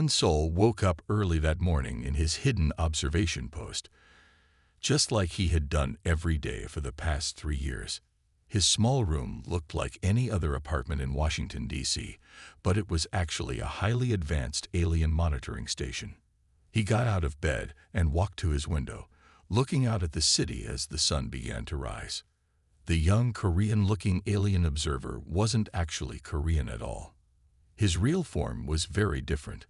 Sol woke up early that morning in his hidden observation post, just like he had done every day for the past 3 years. His small room looked like any other apartment in Washington, D.C., but it was actually a highly advanced alien monitoring station. He got out of bed and walked to his window, looking out at the city as the sun began to rise. The young Korean-looking alien observer wasn't actually Korean at all. His real form was very different,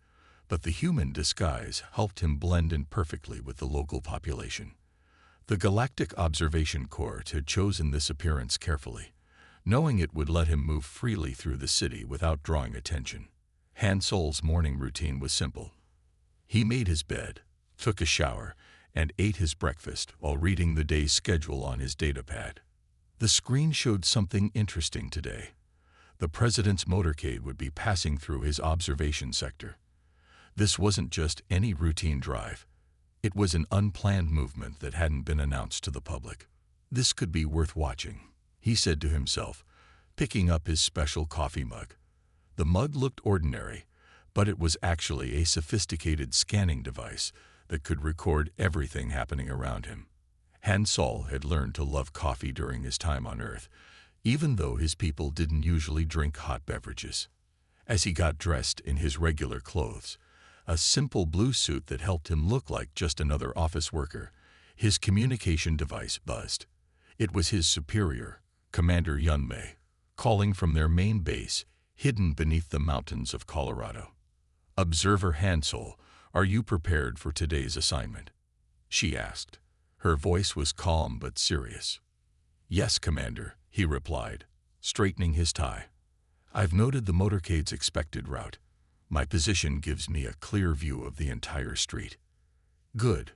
but the human disguise helped him blend in perfectly with the local population. The Galactic Observation Corps had chosen this appearance carefully, knowing it would let him move freely through the city without drawing attention. Sol's morning routine was simple. He made his bed, took a shower, and ate his breakfast while reading the day's schedule on his datapad. The screen showed something interesting today. The president's motorcade would be passing through his observation sector. This wasn't just any routine drive. It was an unplanned movement that hadn't been announced to the public. This could be worth watching, he said to himself, picking up his special coffee mug. The mug looked ordinary, but it was actually a sophisticated scanning device that could record everything happening around him. Sol had learned to love coffee during his time on Earth, even though his people didn't usually drink hot beverages. As he got dressed in his regular clothes, a simple blue suit that helped him look like just another office worker, his communication device buzzed. It was his superior, Commander Yunmei, calling from their main base, hidden beneath the mountains of Colorado. "Observer Sol, are you prepared for today's assignment?" she asked. Her voice was calm but serious. "Yes, Commander," he replied, straightening his tie. "I've noted the motorcade's expected route. My position gives me a clear view of the entire street." "Good.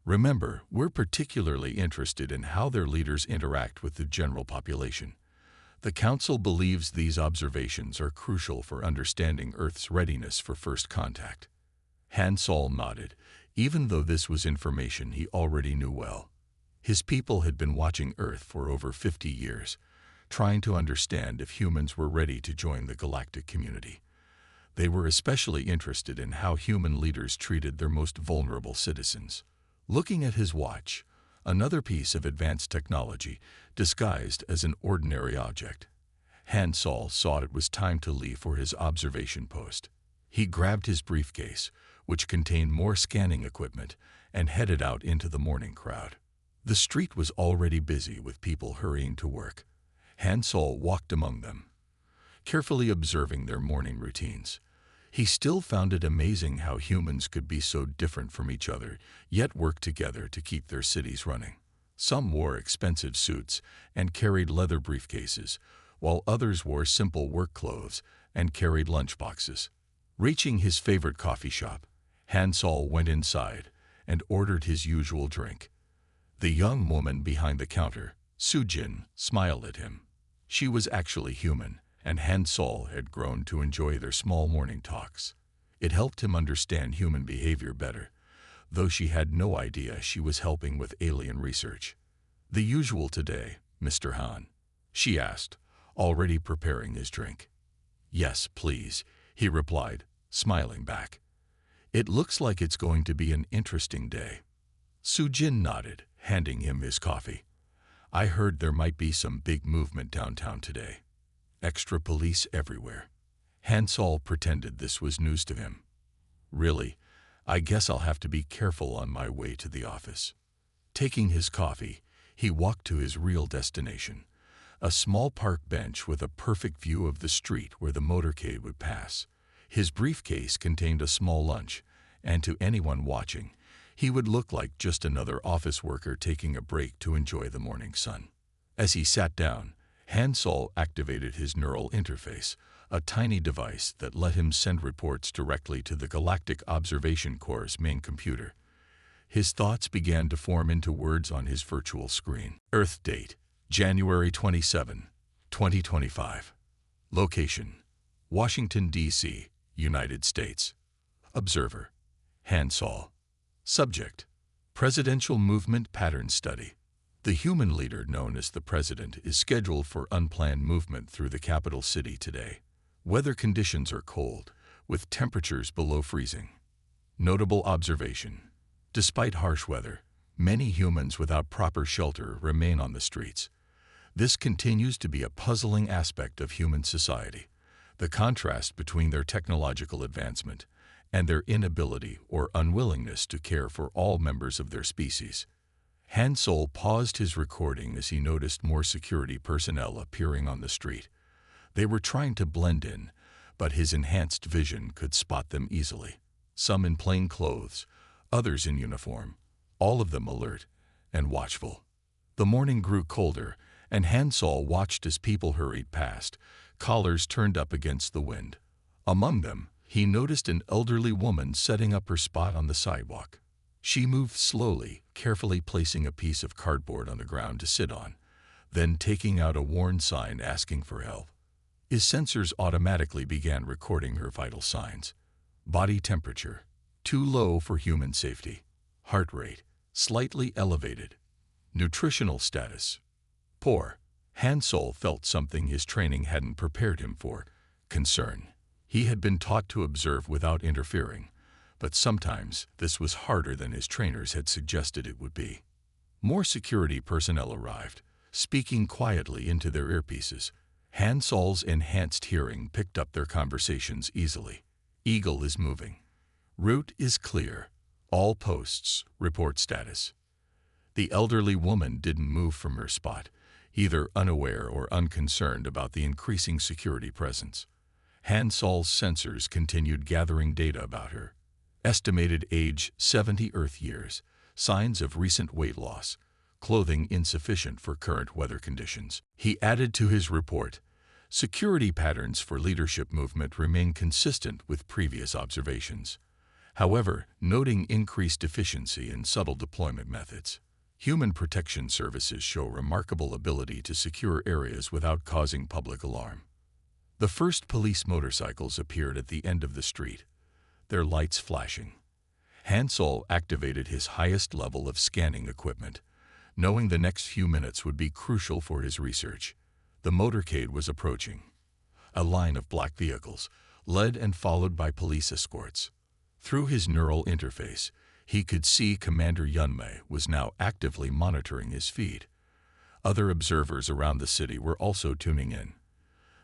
Remember, we're particularly interested in how their leaders interact with the general population. The Council believes these observations are crucial for understanding Earth's readiness for first contact." Sol nodded, even though this was information he already knew well. His people had been watching Earth for over 50 years, trying to understand if humans were ready to join the galactic community. They were especially interested in how human leaders treated their most vulnerable citizens. Looking at his watch, another piece of advanced technology disguised as an ordinary object, Sol saw it was time to leave for his observation post. He grabbed his briefcase, which contained more scanning equipment, and headed out into the morning crowd. The street was already busy with people hurrying to work. Sol walked among them, carefully observing their morning routines. He still found it amazing how humans could be so different from each other, yet work together to keep their cities running. Some wore expensive suits and carried leather briefcases, while others wore simple work clothes and carried lunchboxes. Reaching his favorite coffee shop, Sol went inside and ordered his usual drink. The young woman behind the counter, Sujin, smiled at him. She was actually human, and Sol had grown to enjoy their small morning talks. It helped him understand human behavior better, though she had no idea she was helping with alien research. "The usual today, Mr. Han?" she asked, already preparing his drink. "Yes, please," he replied, smiling back. "It looks like it's going to be an interesting day." Sujin nodded, handing him his coffee. "I heard there might be some big movement downtown today. Extra police everywhere." Sol pretended this was news to him. "Really? I guess I'll have to be careful on my way to the office." Taking his coffee, he walked to his real destination, a small park bench with a perfect view of the street where the motorcade would pass. His briefcase contained a small lunch, and to anyone watching, he would look like just another office worker taking a break to enjoy the morning sun. As he sat down, Sol activated his neural interface, a tiny device that let him send reports directly to the Galactic Observation Corps' main computer. His thoughts began to form into words on his virtual screen. Earth date, January 27, 2025. Location, Washington, D.C., United States. Observer, Sol. Subject, Presidential Movement Pattern Study. The human leader known as the President is scheduled for unplanned movement through the capital city today. Weather conditions are cold, with temperatures below freezing. Notable observation: despite harsh weather, many humans without proper shelter remain on the streets. This continues to be a puzzling aspect of human society, the contrast between their technological advancement and their inability or unwillingness to care for all members of their species. Hansol paused his recording as he noticed more security personnel appearing on the street. They were trying to blend in, but his enhanced vision could spot them easily. Some in plain clothes, others in uniform, all of them alert and watchful. The morning grew colder, and Hansol watched as people hurried past, collars turned up against the wind. Among them, he noticed an elderly woman setting up her spot on the sidewalk. She moved slowly, carefully placing a piece of cardboard on the ground to sit on, then taking out a worn sign asking for help. His sensors automatically began recording her vital signs. Body temperature, too low for human safety. Heart rate, slightly elevated. Nutritional status, poor. Hansol felt something his training hadn't prepared him for: concern. He had been taught to observe without interfering, but sometimes this was harder than his trainers had suggested it would be. More security personnel arrived, speaking quietly into their earpieces. Hansol's enhanced hearing picked up their conversations easily. Eagle is moving. Route is clear. All posts report status. The elderly woman didn't move from her spot, either unaware or unconcerned about the increasing security presence. Hansol's sensors continued gathering data about her. Estimated age 70 Earth years, signs of recent weight loss, clothing insufficient for current weather conditions. He added to his report, security patterns for leadership movement remain consistent with previous observations. However, noting increased efficiency in subtle deployment methods. Human protection services show remarkable ability to secure areas without causing public alarm. The first police motorcycles appeared at the end of the street, their lights flashing. Hansol activated his highest level of scanning equipment, knowing the next few minutes would be crucial for his research. The motorcade was approaching. A line of black vehicles, led and followed by police escorts. Through his neural interface, he could see Commander Yunmei was now actively monitoring his feed. Other observers around the city were also tuning in.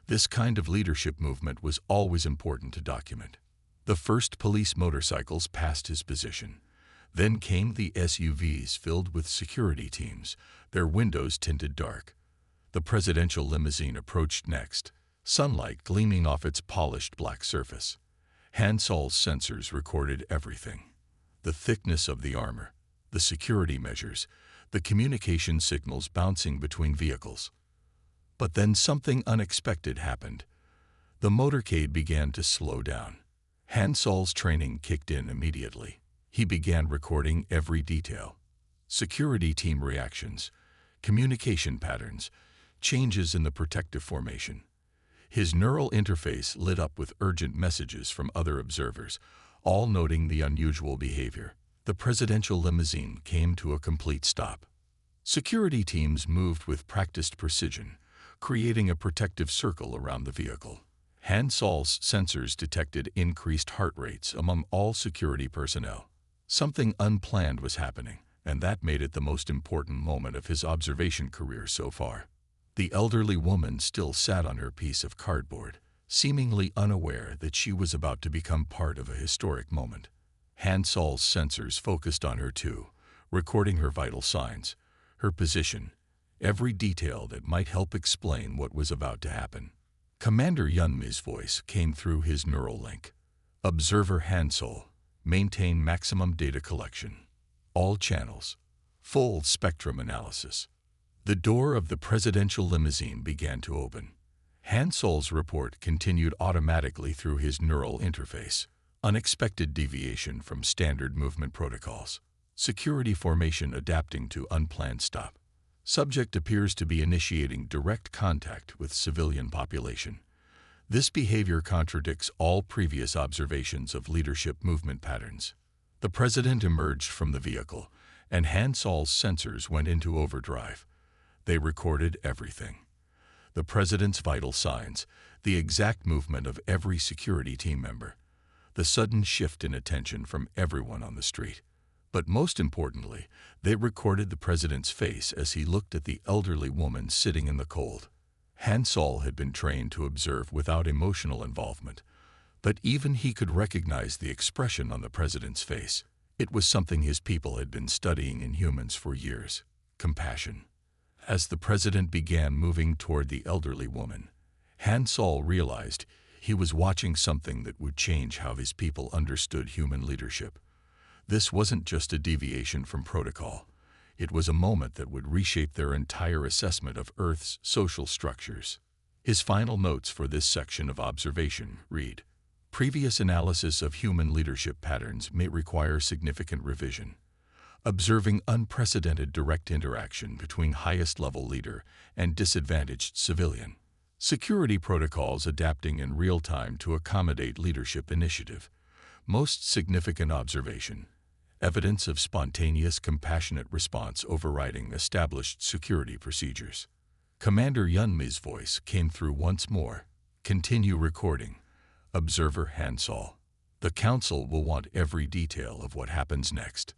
This kind of leadership movement was always important to document. The first police motorcycles passed his position. Then came the SUVs filled with security teams, their windows tinted dark. The presidential limousine approached next, sunlight gleaming off its polished black surface. Hansol's sensors recorded everything: the thickness of the armor, the security measures, the communication signals bouncing between vehicles. But then something unexpected happened. The motorcade began to slow down. Hansol's training kicked in immediately. He began recording every detail: security team reactions, communication patterns, changes in the protective formation. His neural interface lit up with urgent messages from other observers, all noting the unusual behavior. The presidential limousine came to a complete stop. Security teams moved with practiced precision, creating a protective circle around the vehicle. Hansol's sensors detected increased heart rates among all security personnel. Something unplanned was happening, and that made it the most important moment of his observation career so far. The elderly woman still sat on her piece of cardboard, seemingly unaware that she was about to become part of a historic moment. Hansol's sensors focused on her too, recording her vital signs, her position, every detail that might help explain what was about to happen. Commander Yunmei's voice came through his neural link. Observer Hansol, maintain maximum data collection. All channels. Full spectrum analysis. The door of the presidential limousine began to open. Hansol's report continued automatically through his neural interface. Unexpected deviation from standard movement protocols. Security formation adapting to unplanned stop. Subject appears to be initiating direct contact with civilian population. This behavior contradicts all previous observations of leadership movement patterns. The president emerged from the vehicle, and Hansol's sensors went into overdrive. They recorded everything: the president's vital signs, the exact movement of every security team member, the sudden shift in attention from everyone on the street. But most importantly, they recorded the president's face as he looked at the elderly woman sitting in the cold. Halts had been trained to observe without emotional involvement, but even he could recognize the expression on the president's face. It was something his people had been studying in humans for years: compassion. As the president began moving toward the elderly woman, Halts realized he was watching something that would change how his people understood human leadership. This wasn't just a deviation from protocol. It was a moment that would reshape their entire assessment of Earth's social structures. His final notes for this section of observation read: previous analysis of human leadership patterns may require significant revision. Observing unprecedented direct interaction between highest-level leader and disadvantaged civilian. Security protocols adapting in real time to accommodate leadership initiative. Most significant observation: evidence of spontaneous, compassionate response overriding established security procedures. Commander Yunmi's voice came through once more. Continue recording. Observer Hansol. The council will want every detail of what happens next.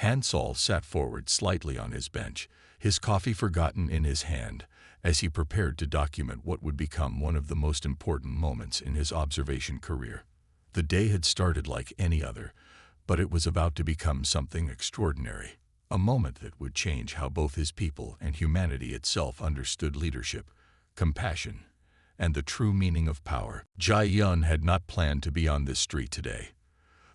Hansol sat forward slightly on his bench, his coffee forgotten in his hand, as he prepared to document what would become one of the most important moments in his observation career. The day had started like any other, but it was about to become something extraordinary, a moment that would change how both his people and humanity itself understood leadership, compassion, and the true meaning of power. Jai-yun had not planned to be on this street today.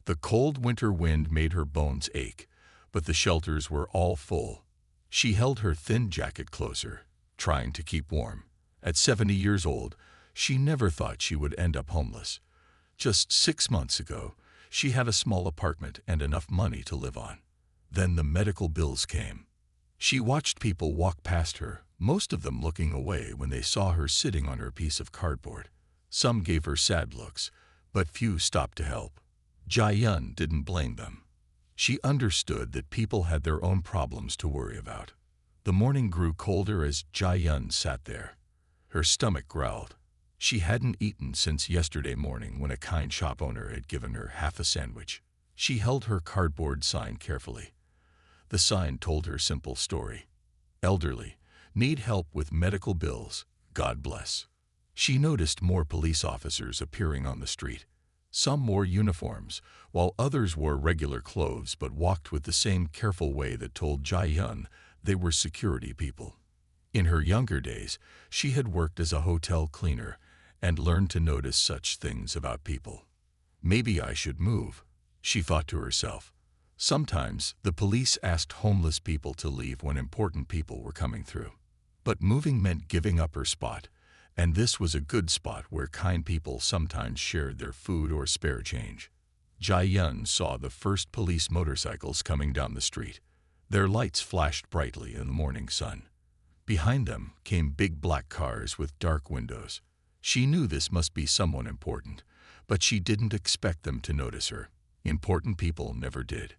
The cold winter wind made her bones ache, but the shelters were all full. She held her thin jacket closer, trying to keep warm. At 70 years old, she never thought she would end up homeless. Just 6 months ago, she had a small apartment and enough money to live on. Then the medical bills came. She watched people walk past her, most of them looking away when they saw her sitting on her piece of cardboard. Some gave her sad looks, but few stopped to help. Jai-yun didn't blame them. She understood that people had their own problems to worry about. The morning grew colder as Jai-yun sat there. Her stomach growled. She hadn't eaten since yesterday morning when a kind shop owner had given her half a sandwich. She held her cardboard sign carefully. The sign told her simple story. Elderly, need help with medical bills, God bless. She noticed more police officers appearing on the street. Some wore uniforms, while others wore regular clothes but walked with the same careful way that told Jai-yun they were security people. In her younger days, she had worked as a hotel cleaner and learned to notice such things about people. Maybe I should move, she thought to herself. Sometimes the police asked homeless people to leave when important people were coming through. But moving meant giving up her spot, and this was a good spot where kind people sometimes shared their food or spare change. Jai-yun saw the first police motorcycles coming down the street. Their lights flashed brightly in the morning sun. Behind them came big black cars with dark windows. She knew this must be someone important, but she didn't expect them to notice her. Important people never did.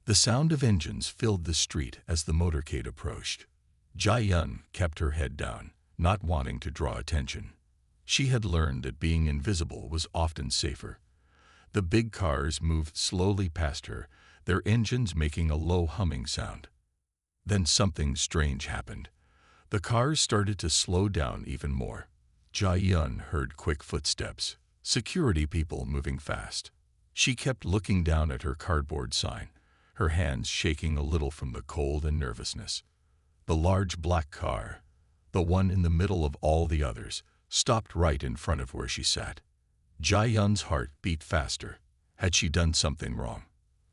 The sound of engines filled the street as the motorcade approached. Jai-yun kept her head down, not wanting to draw attention. She had learned that being invisible was often safer. The big cars moved slowly past her, their engines making a low humming sound. Then something strange happened. The cars started to slow down even more. Jai-yun heard quick footsteps, security people moving fast. She kept looking down at her cardboard sign, her hands shaking a little from the cold and nervousness. The large black car, the one in the middle of all the others, stopped right in front of where she sat. Jai-yun's heart beat faster. Had she done something wrong?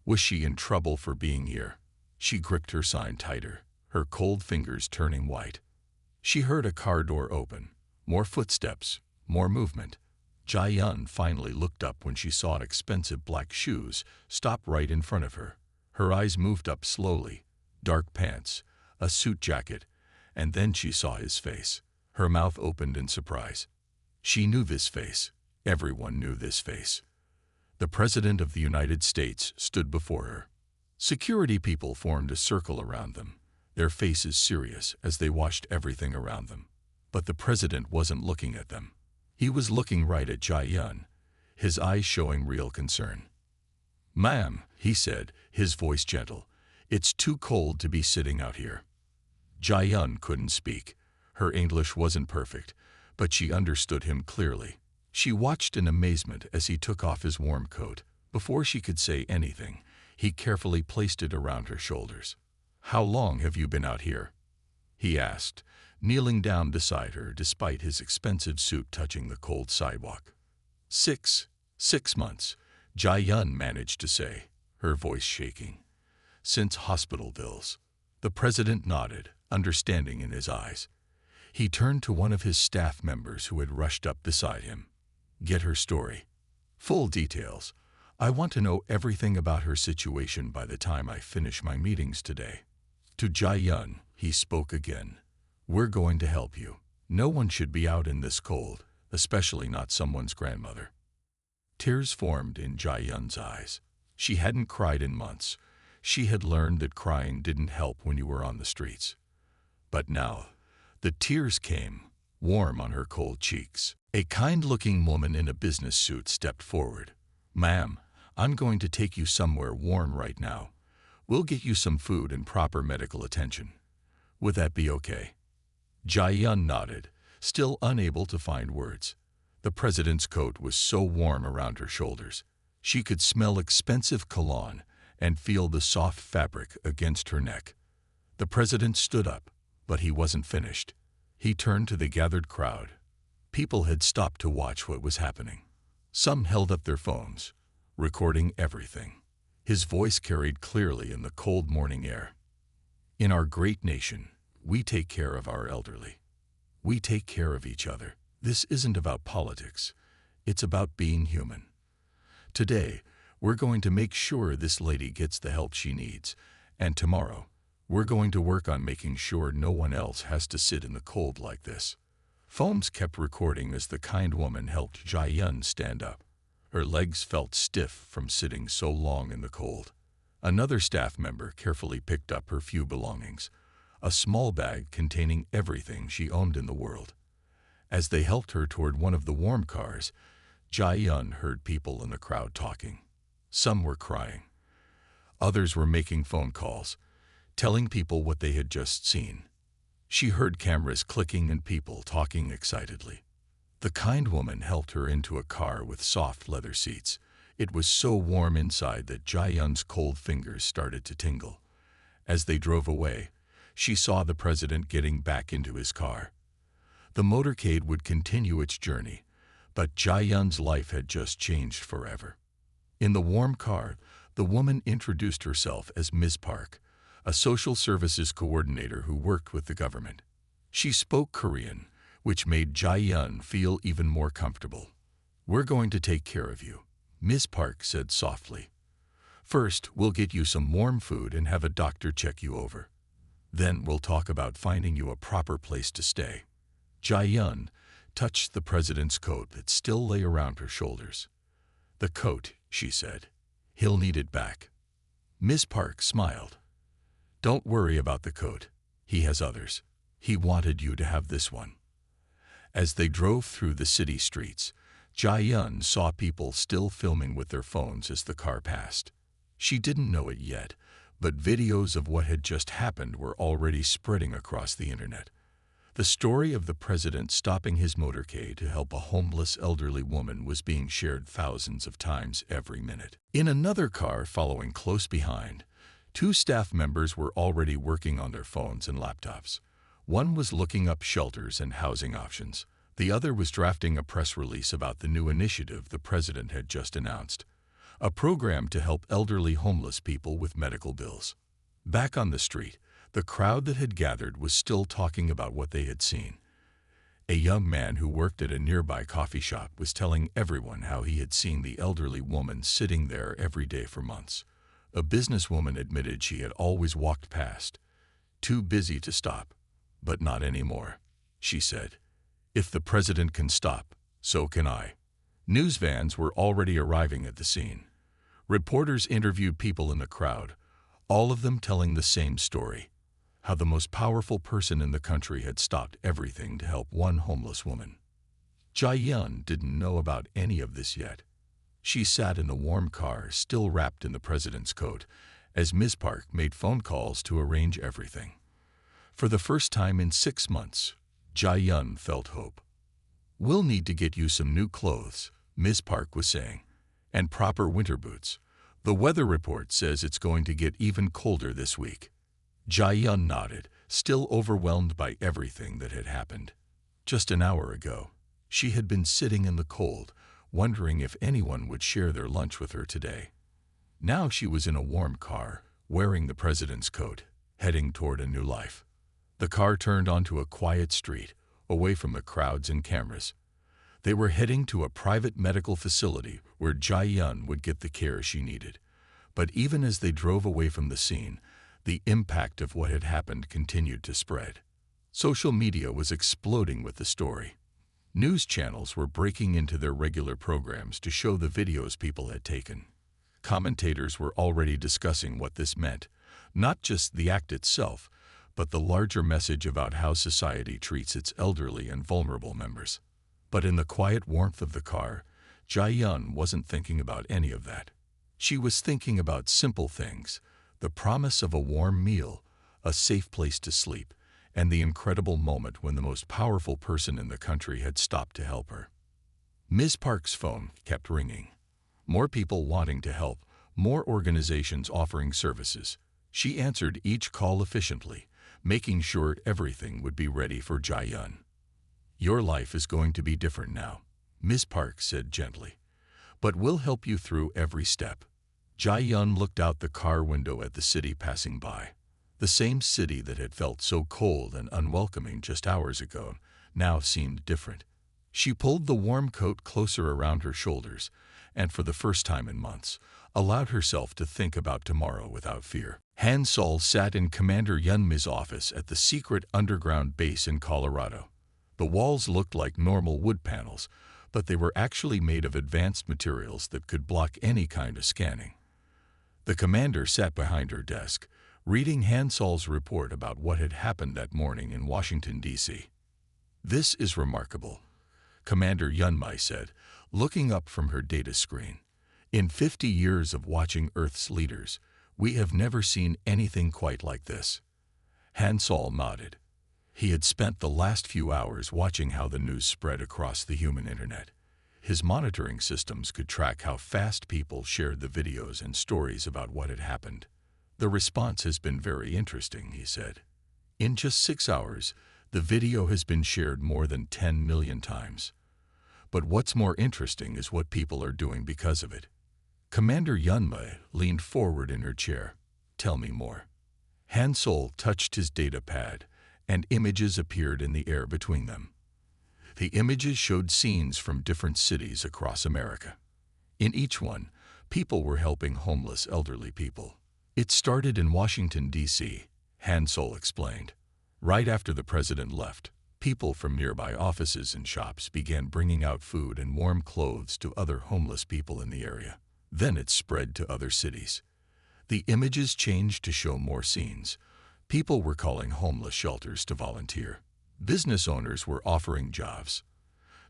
Was she in trouble for being here? She gripped her sign tighter, her cold fingers turning white. She heard a car door open. More footsteps, more movement. Jai-yun finally looked up when she saw expensive black shoes stop right in front of her. Her eyes moved up slowly. Dark pants, a suit jacket, and then she saw his face. Her mouth opened in surprise. She knew this face. Everyone knew this face. The President of the United States stood before her. Security people formed a circle around them, their faces serious as they watched everything around them. But the President wasn't looking at them. He was looking right at Jai-yun. his eyes showing real concern. "Ma'am," he said, his voice gentle, "it's too cold to be sitting out here." Jae-yun couldn't speak. Her English wasn't perfect, but she understood him clearly. She watched in amazement as he took off his warm coat. Before she could say anything, he carefully placed it around her shoulders. "How long have you been out here?" he asked, kneeling down beside her despite his expensive suit touching the cold sidewalk. Six months, Jae-yun managed to say, her voice shaking. "Since hospital bills." The president nodded, understanding in his eyes. He turned to one of his staff members who had rushed up beside him. "Get her story. Full details. I want to know everything about her situation by the time I finish my meetings today." To Jae-yun, he spoke again. "We're going to help you. No one should be out in this cold, especially not someone's grandmother." Tears formed in Jae-yun's eyes. She hadn't cried in months. She had learned that crying didn't help when you were on the streets. But now, the tears came, warm on her cold cheeks. A kind-looking woman in a business suit stepped forward. "Ma'am, I'm going to take you somewhere warm right now. We'll get you some food and proper medical attention. Would that be okay?" Jae-yun nodded, still unable to find words. The president's coat was so warm around her shoulders. She could smell expensive cologne and feel the soft fabric against her neck. The president stood up, but he wasn't finished. He turned to the gathered crowd. People had stopped to watch what was happening. Some held up their phones, recording everything. His voice carried clearly in the cold morning air. "In our great nation, we take care of our elderly. We take care of each other. This isn't about politics. It's about being human. Today, we're going to make sure this lady gets the help she needs, and tomorrow, we're going to work on making sure no one else has to sit in the cold like this." Phones kept recording as the kind woman helped Jae-yun stand up. Her legs felt stiff from sitting so long in the cold. Another staff member carefully picked up her few belongings, a small bag containing everything she owned in the world. As they helped her toward one of the warm cars, Jae-yun heard people in the crowd talking. Some were crying. Others were making phone calls, telling people what they had just seen. She heard cameras clicking and people talking excitedly. The kind woman helped her into a car with soft leather seats. It was so warm inside that Jae-yun's cold fingers started to tingle. As they drove away, she saw the president getting back into his car. The motorcade would continue its journey, but Jae-yun's life had just changed forever. In the warm car, the woman introduced herself as Ms. Park, a social services coordinator who worked with the government. She spoke Korean, which made Jae-yun feel even more comfortable. "We're going to take care of you," Ms. Park said softly. "First, we'll get you some warm food and have a doctor check you over. Then we'll talk about finding you a proper place to stay." Jae-yun touched the president's coat that still lay around her shoulders. "The coat," she said. "He'll need it back." Ms. Park smiled. "Don't worry about the coat. He has others. He wanted you to have this one." As they drove through the city streets, Jae-yun saw people still filming with their phones as the car passed. She didn't know it yet, but videos of what had just happened were already spreading across the internet. The story of the president stopping his motorcade to help a homeless elderly woman was being shared thousands of times every minute. In another car following close behind, two staff members were already working on their phones and laptops. One was looking up shelters and housing options. The other was drafting a press release about the new initiative the president had just announced, a program to help elderly homeless people with medical bills. Back on the street, the crowd that had gathered was still talking about what they had seen. A young man who worked at a nearby coffee shop was telling everyone how he had seen the elderly woman sitting there every day for months. A businesswoman admitted she had always walked past, too busy to stop. "But not anymore," she said. "If the president can stop, so can I." News vans were already arriving at the scene. Reporters interviewed people in the crowd, all of them telling the same story, how the most powerful person in the country had stopped everything to help one homeless woman. Jae-yun didn't know about any of this yet. She sat in the warm car, still wrapped in the president's coat, as Ms. Park made phone calls to arrange everything. For the first time in 6 months, Jai-yun felt hope. "We'll need to get you some new clothes," Ms. Park was saying, "and proper winter boots. The weather report says it's going to get even colder this week." Jai-yun nodded, still overwhelmed by everything that had happened. Just an hour ago, she had been sitting in the cold, wondering if anyone would share their lunch with her today. Now she was in a warm car, wearing the president's coat, heading toward a new life. The car turned onto a quiet street, away from the crowds and cameras. They were heading to a private medical facility where Jai-yun would get the care she needed. But even as they drove away from the scene, the impact of what had happened continued to spread. Social media was exploding with the story. News channels were breaking into their regular programs to show the videos people had taken. Commentators were already discussing what this meant, not just the act itself, but the larger message about how society treats its elderly and vulnerable members. But in the quiet warmth of the car, Jai-yun wasn't thinking about any of that. She was thinking about simple things: the promise of a warm meal, a safe place to sleep, and the incredible moment when the most powerful person in the country had stopped to help her. Ms. Park's phone kept ringing. More people wanting to help, more organizations offering services. She answered each call efficiently, making sure everything would be ready for Jai-yun. "Your life is going to be different now," Ms. Park said gently, "but we'll help you through every step." Jai-yun looked out the car window at the city passing by. The same city that had felt so cold and unwelcoming just hours ago now seemed different. She pulled the warm coat closer around her shoulders and, for the first time in months, allowed herself to think about tomorrow without fear. Han Sol sat in Commander Yunmi's office at the secret underground base in Colorado. The walls looked like normal wood panels, but they were actually made of advanced materials that could block any kind of scanning. The commander sat behind her desk, reading Han Sol's report about what had happened that morning in Washington, D.C. "This is remarkable," Commander Yunmi said, looking up from her data screen. "In 50 years of watching Earth's leaders, we have never seen anything quite like this." Han Sol nodded. He had spent the last few hours watching how the news spread across the human internet. His monitoring systems could track how fast people shared the videos and stories about what had happened. "The response has been very interesting," he said. "In just 6 hours, the video has been shared more than 10 million times. But what's more interesting is what people are doing because of it." Commander Yunmi leaned forward in her chair. "Tell me more." Han Sol touched his data pad, and images appeared in the air between them. The images showed scenes from different cities across America. In each one, people were helping homeless elderly people. "It started in Washington, D.C., Han Sol explained. Right after the president left, people from nearby offices and shops began bringing out food and warm clothes to other homeless people in the area. Then it spread to other cities. The images changed to show more scenes. People were calling homeless shelters to volunteer. Business owners were offering jobs.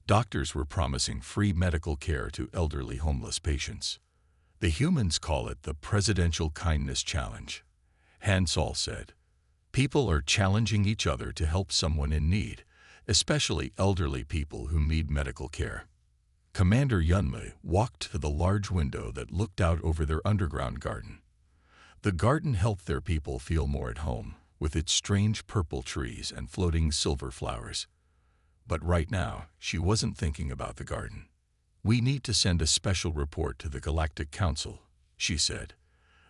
Doctors were promising free medical care to elderly homeless patients. The humans call it the Presidential Kindness Challenge," Han Sol said. "People are challenging each other to help someone in need, especially elderly people who need medical care." Commander Yunmi walked to the large window that looked out over their underground garden. The garden helped their people feel more at home, with its strange purple trees and floating silver flowers. But right now, she wasn't thinking about the garden. "We need to send a special report to the Galactic Council," she said.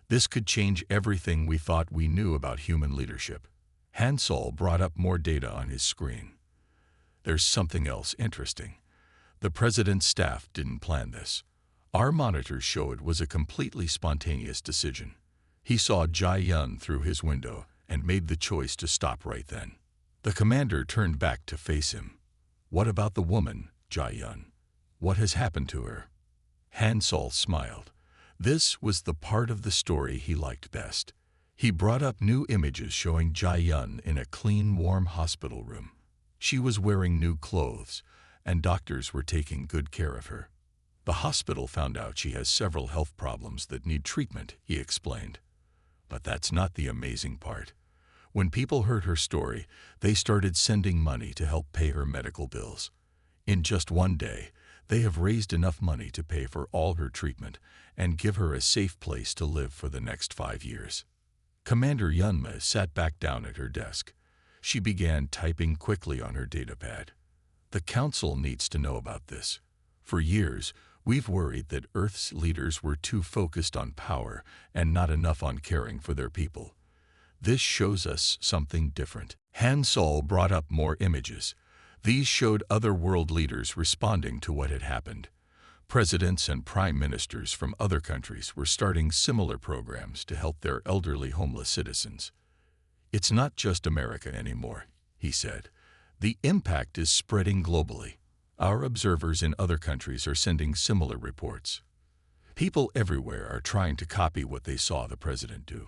"This could change everything we thought we knew about human leadership." Han Sol brought up more data on his screen. "There's something else interesting. The president's staff didn't plan this. Our monitors show it was a completely spontaneous decision. He saw Jai-yun through his window and made the choice to stop right then." The commander turned back to face him. "What about the woman, Jai-yun? What has happened to her?" Han Sol smiled. This was the part of the story he liked best. He brought up new images showing Jai-yun in a clean, warm hospital room. She was wearing new clothes, and doctors were taking good care of her. The hospital found out she has several health problems that need treatment, he explained. But that's not the amazing part. When people heard her story, they started sending money to help pay her medical bills. In just one day, they have raised enough money to pay for all her treatment and give her a safe place to live for the next 5 years. Commander Yunma sat back down at her desk. She began typing quickly on her datapad. The Council needs to know about this. For years, we've worried that Earth's leaders were too focused on power and not enough on caring for their people. This shows us something different. Han Sol brought up more images. These showed other world leaders responding to what had happened. Presidents and prime ministers from other countries were starting similar programs to help their elderly homeless citizens. It's not just America anymore, he said. The impact is spreading globally. Our observers in other countries are sending similar reports. People everywhere are trying to copy what they saw the president do.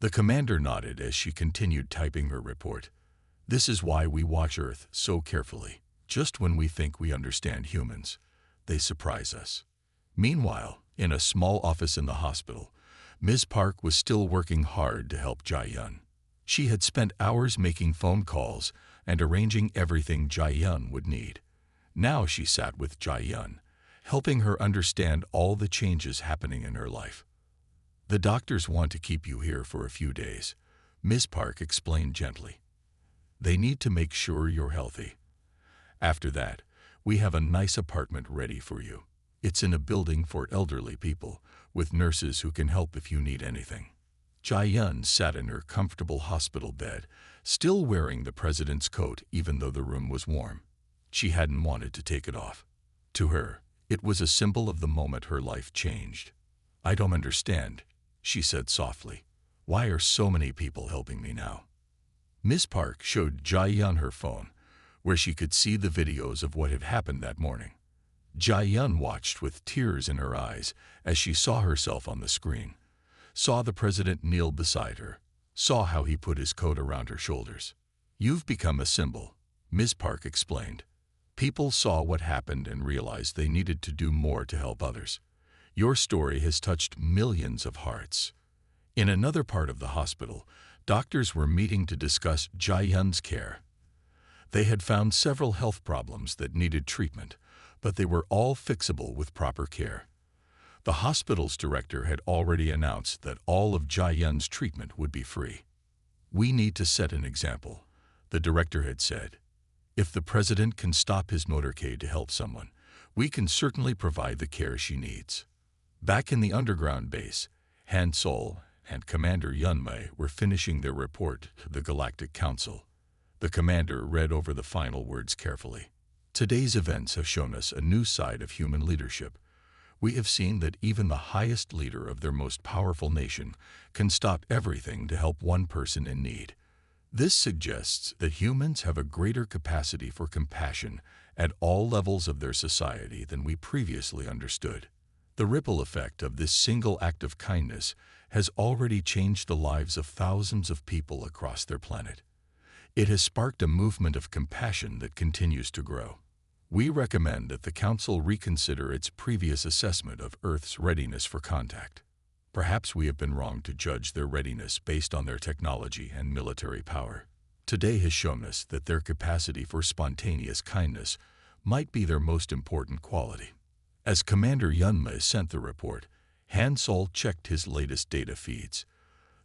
The commander nodded as she continued typing her report. This is why we watch Earth so carefully. Just when we think we understand humans, they surprise us. Meanwhile, in a small office in the hospital, Ms. Park was still working hard to help Jai-yun. She had spent hours making phone calls and arranging everything Jai-yun would need. Now she sat with Jai-yun, helping her understand all the changes happening in her life. The doctors want to keep you here for a few days, Ms. Park explained gently. They need to make sure you're healthy. After that, we have a nice apartment ready for you. It's in a building for elderly people, with nurses who can help if you need anything. Jai-yun sat in her comfortable hospital bed, still wearing the president's coat even though the room was warm. She hadn't wanted to take it off. To her, it was a symbol of the moment her life changed. I don't understand, she said softly. Why are so many people helping me now? Miss Park showed Jai-yun her phone, where she could see the videos of what had happened that morning. Jai-yun watched with tears in her eyes as she saw herself on the screen, saw the president kneel beside her, saw how he put his coat around her shoulders. You've become a symbol, Ms. Park explained. People saw what happened and realized they needed to do more to help others. Your story has touched millions of hearts. In another part of the hospital, doctors were meeting to discuss Jai-yun's care. They had found several health problems that needed treatment, but they were all fixable with proper care. The hospital's director had already announced that all of Jai-yun's treatment would be free. We need to set an example, the director had said. If the president can stop his motorcade to help someone, we can certainly provide the care she needs. Back in the underground base, Han Sol and Commander Yunmei were finishing their report to the Galactic Council. The commander read over the final words carefully. Today's events have shown us a new side of human leadership. We have seen that even the highest leader of their most powerful nation can stop everything to help one person in need. This suggests that humans have a greater capacity for compassion at all levels of their society than we previously understood. The ripple effect of this single act of kindness has already changed the lives of thousands of people across their planet. It has sparked a movement of compassion that continues to grow. We recommend that the Council reconsider its previous assessment of Earth's readiness for contact. Perhaps we have been wrong to judge their readiness based on their technology and military power. Today has shown us that their capacity for spontaneous kindness might be their most important quality. As Commander Yunmei sent the report, Han Sol checked his latest data feeds.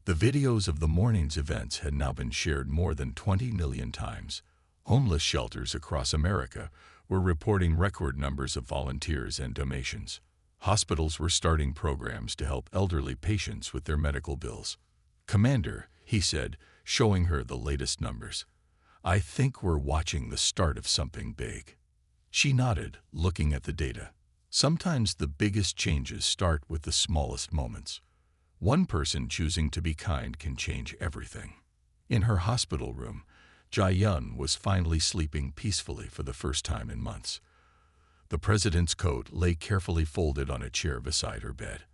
The videos of the morning's events had now been shared more than 20 million times. Homeless shelters across America were reporting record numbers of volunteers and donations. Hospitals were starting programs to help elderly patients with their medical bills. Commander, he said, showing her the latest numbers. I think we're watching the start of something big. She nodded, looking at the data. Sometimes the biggest changes start with the smallest moments. One person choosing to be kind can change everything. In her hospital room, Jai-yun was finally sleeping peacefully for the first time in months. The president's coat lay carefully folded on a chair beside her bed.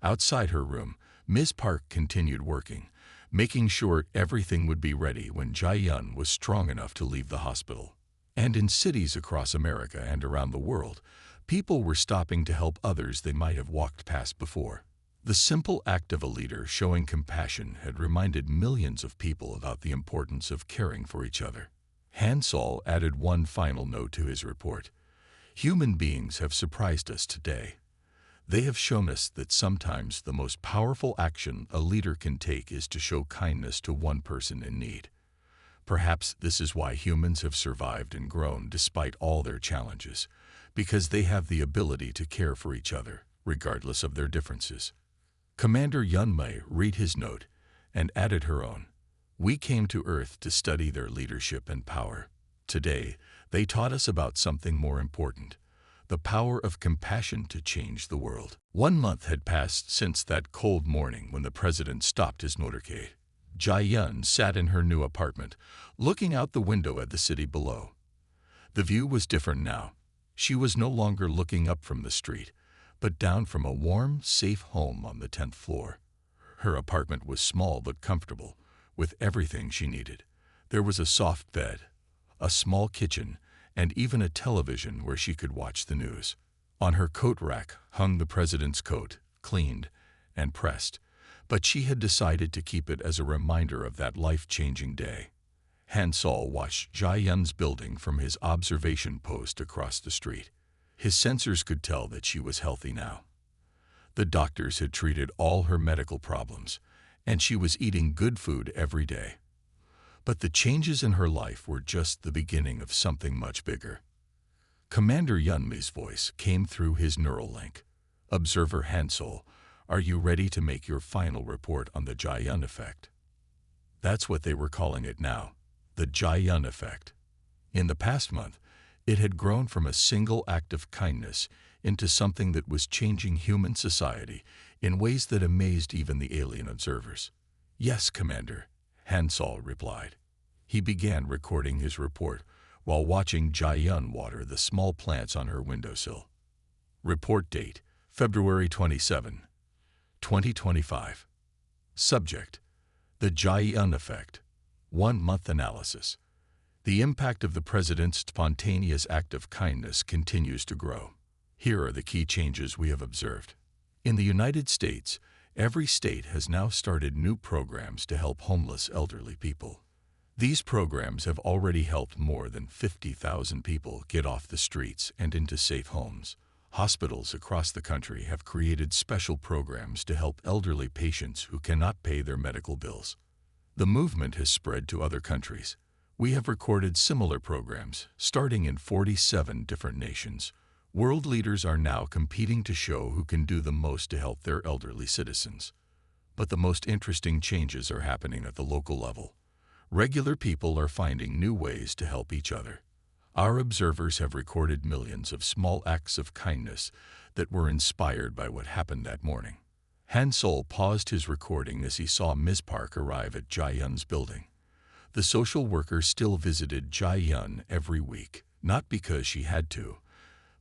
Outside her room, Ms. Park continued working, making sure everything would be ready when Jai-yun was strong enough to leave the hospital. And in cities across America and around the world, People were stopping to help others they might have walked past before. The simple act of a leader showing compassion had reminded millions of people about the importance of caring for each other. Hansol added one final note to his report. Human beings have surprised us today. They have shown us that sometimes the most powerful action a leader can take is to show kindness to one person in need. Perhaps this is why humans have survived and grown despite all their challenges, because they have the ability to care for each other, regardless of their differences. Commander Yunmei read his note and added her own. We came to Earth to study their leadership and power. Today, they taught us about something more important, the power of compassion to change the world. 1 month had passed since that cold morning when the president stopped his motorcade. Jia-yun sat in her new apartment, looking out the window at the city below. The view was different now. She was no longer looking up from the street, but down from a warm, safe home on the 10th floor. Her apartment was small but comfortable, with everything she needed. There was a soft bed, a small kitchen, and even a television where she could watch the news. On her coat rack hung the president's coat, cleaned and pressed, but she had decided to keep it as a reminder of that life-changing day. Hansol watched Jia-yun's building from his observation post across the street. His sensors could tell that she was healthy now. The doctors had treated all her medical problems, and she was eating good food every day. But the changes in her life were just the beginning of something much bigger. Commander Yunmei's voice came through his neural link. Observer Hansol, are you ready to make your final report on the Jia-yun effect? That's what they were calling it now, the Jia-yun effect. In the past month, it had grown from a single act of kindness into something that was changing human society in ways that amazed even the alien observers. Yes, Commander, Hansol replied. He began recording his report while watching Jia-yun water the small plants on her windowsill. Report date, February 27, 2025. Subject, the Jia-yun effect. 1-month analysis. The impact of the president's spontaneous act of kindness continues to grow. Here are the key changes we have observed. In the United States, every state has now started new programs to help homeless elderly people. These programs have already helped more than 50,000 people get off the streets and into safe homes. Hospitals across the country have created special programs to help elderly patients who cannot pay their medical bills. The movement has spread to other countries. We have recorded similar programs, starting in 47 different nations. World leaders are now competing to show who can do the most to help their elderly citizens. But the most interesting changes are happening at the local level. Regular people are finding new ways to help each other. Our observers have recorded millions of small acts of kindness that were inspired by what happened that morning. Hansol paused his recording as he saw Ms. Park arrive at Jia-yun's building. The social worker still visited Jia-yun every week, not because she had to,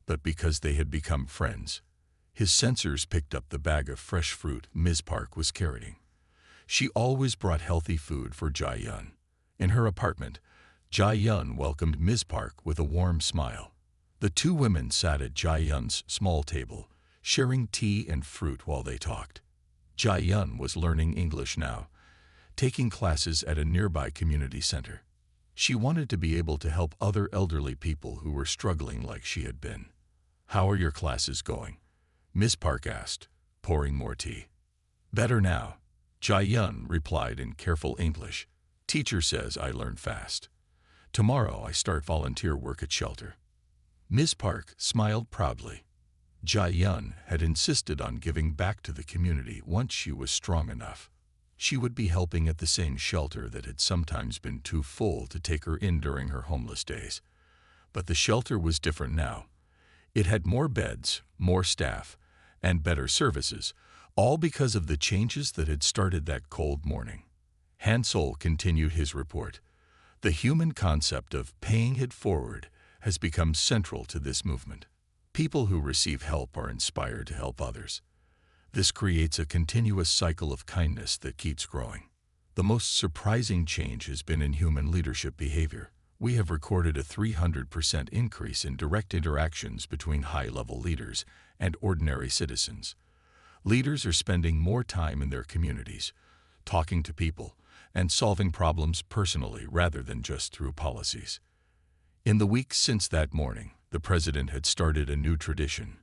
but because they had become friends. His sensors picked up the bag of fresh fruit Ms. Park was carrying. She always brought healthy food for Jia-yun. In her apartment, Jia-yun welcomed Ms. Park with a warm smile. The two women sat at Jia-yun's small table, sharing tea and fruit while they talked. Jia-yun was learning English now, taking classes at a nearby community center. She wanted to be able to help other elderly people who were struggling like she had been. How are your classes going? Ms. Park asked, pouring more tea. Better now, Jia-yun replied in careful English. Teacher says I learn fast. Tomorrow I start volunteer work at shelter. Ms. Park smiled proudly. Jia-yun had insisted on giving back to the community once she was strong enough. She would be helping at the same shelter that had sometimes been too full to take her in during her homeless days. But the shelter was different now. It had more beds, more staff, and better services, all because of the changes that had started that cold morning. Hansol continued his report. The human concept of paying it forward has become central to this movement. People who receive help are inspired to help others. This creates a continuous cycle of kindness that keeps growing. The most surprising change has been in human leadership behavior. we have recorded a 300% increase in direct interactions between high-level leaders and ordinary citizens. Leaders are spending more time in their communities, talking to people, and solving problems personally rather than just through policies. In the weeks since that morning, the president had started a new tradition.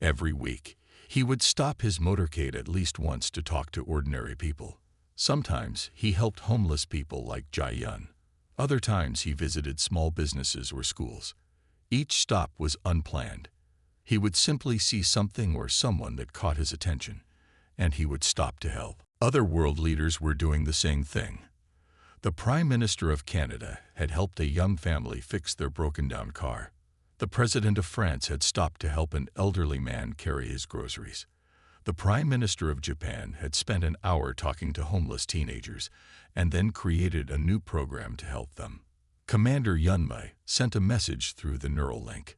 Every week, he would stop his motorcade at least once to talk to ordinary people. Sometimes he helped homeless people like Jai-yun. Other times he visited small businesses or schools. Each stop was unplanned. He would simply see something or someone that caught his attention, and he would stop to help. Other world leaders were doing the same thing. The Prime Minister of Canada had helped a young family fix their broken-down car. The President of France had stopped to help an elderly man carry his groceries. The Prime Minister of Japan had spent an hour talking to homeless teenagers and then created a new program to help them. Commander Yunmei sent a message through the neural link.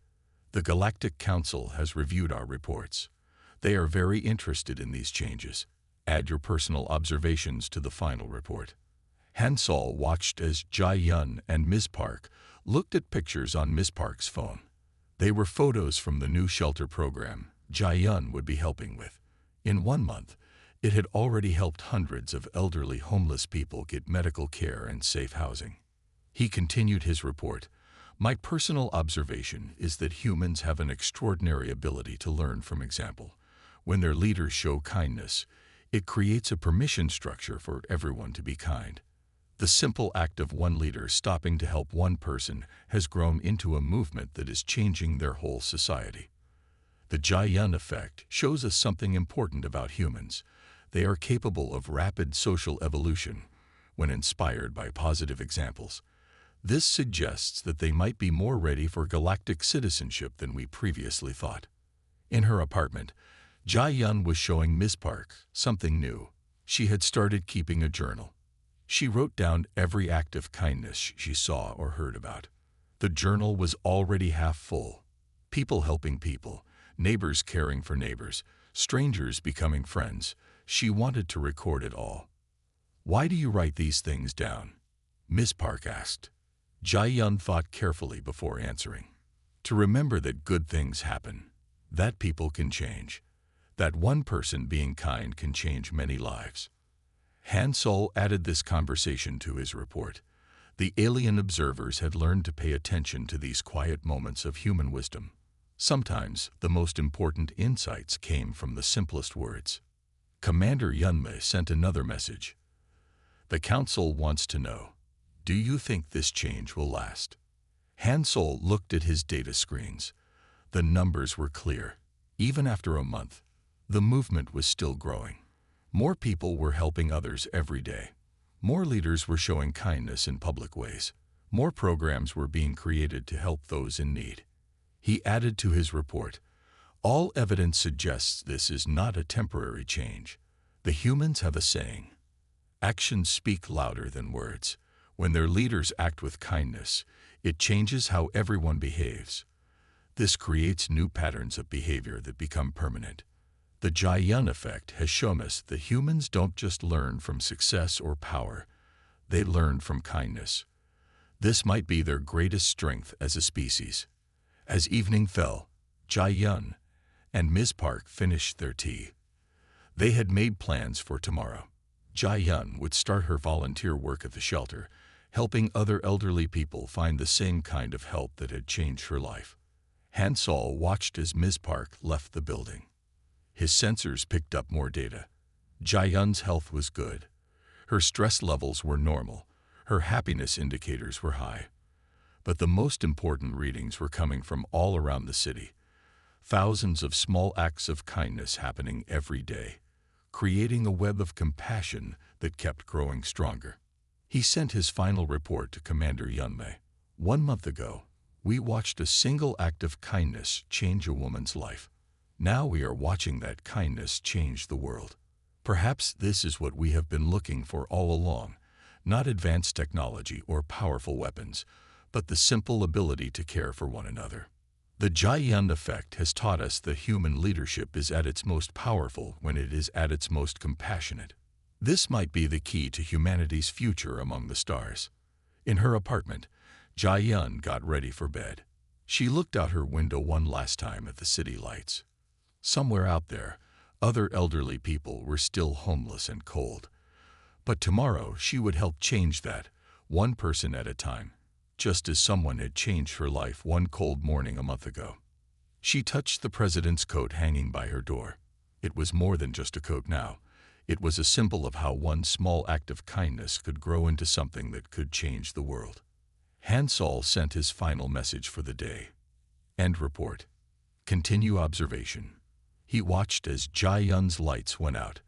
The Galactic Council has reviewed our reports. They are very interested in these changes. Add your personal observations to the final report. Han Sol watched as Jai-yun and Ms. Park looked at pictures on Ms. Park's phone. They were photos from the new shelter program Jai-yun would be helping with. In 1 month, it had already helped hundreds of elderly homeless people get medical care and safe housing. He continued his report. My personal observation is that humans have an extraordinary ability to learn from example. When their leaders show kindness, it creates a permission structure for everyone to be kind. The simple act of one leader stopping to help one person has grown into a movement that is changing their whole society. The Jai-yun effect shows us something important about humans. They are capable of rapid social evolution when inspired by positive examples. This suggests that they might be more ready for galactic citizenship than we previously thought. In her apartment, Jai-yun was showing Ms. Park something new. She had started keeping a journal. She wrote down every act of kindness she saw or heard about. The journal was already half full. People helping people, neighbors caring for neighbors, strangers becoming friends. She wanted to record it all. Why do you write these things down? Ms. Park asked. Jai-yun thought carefully before answering. To remember that good things happen, that people can change, that one person being kind can change many lives. Han Sol added this conversation to his report. The alien observers had learned to pay attention to these quiet moments of human wisdom. Sometimes the most important insights came from the simplest words. Commander Yunmei sent another message. The Council wants to know, do you think this change will last? Han Sol looked at his data screens. The numbers were clear. Even after a month, the movement was still growing. More people were helping others every day. More leaders were showing kindness in public ways. More programs were being created to help those in need. He added to his report, all evidence suggests this is not a temporary change. The humans have a saying, actions speak louder than words. When their leaders act with kindness, it changes how everyone behaves. This creates new patterns of behavior that become permanent. The Jai-yun effect has shown us that humans don't just learn from success or power, they learn from kindness. This might be their greatest strength as a species. As evening fell, Jai-yun and Ms. Park finished their tea. They had made plans for tomorrow. Jai-yun would start her volunteer work at the shelter, helping other elderly people find the same kind of help that had changed her life. Han Sol watched as Ms. Park left the building. His sensors picked up more data. Jai-yun's health was good. Her stress levels were normal. Her happiness indicators were high. But the most important readings were coming from all around the city. Thousands of small acts of kindness happening every day, creating a web of compassion that kept growing stronger. He sent his final report to Commander Yunmei. 1 month ago, we watched a single act of kindness change a woman's life. Now we are watching that kindness change the world. Perhaps this is what we have been looking for all along, not advanced technology or powerful weapons, but the simple ability to care for one another. The Jai-yun effect has taught us that human leadership is at its most powerful when it is at its most compassionate. This might be the key to humanity's future among the stars. In her apartment, Jia-yun got ready for bed. She looked out her window one last time at the city lights. Somewhere out there, other elderly people were still homeless and cold. But tomorrow she would help change that, one person at a time, just as someone had changed her life one cold morning a month ago. She touched the president's coat hanging by her door. It was more than just a coat now. It was a symbol of how one small act of kindness could grow into something that could change the world. Hansol sent his final message for the day. End report. Continue observation. He watched as Jia-yun's lights went out.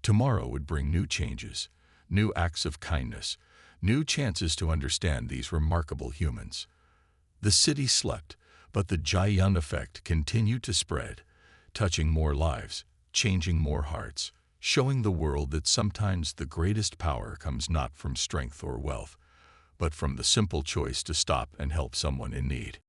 Tomorrow would bring new changes, new acts of kindness, new chances to understand these remarkable humans. The city slept, but the Jia-yun effect continued to spread, touching more lives, changing more hearts, showing the world that sometimes the greatest power comes not from strength or wealth, but from the simple choice to stop and help someone in need.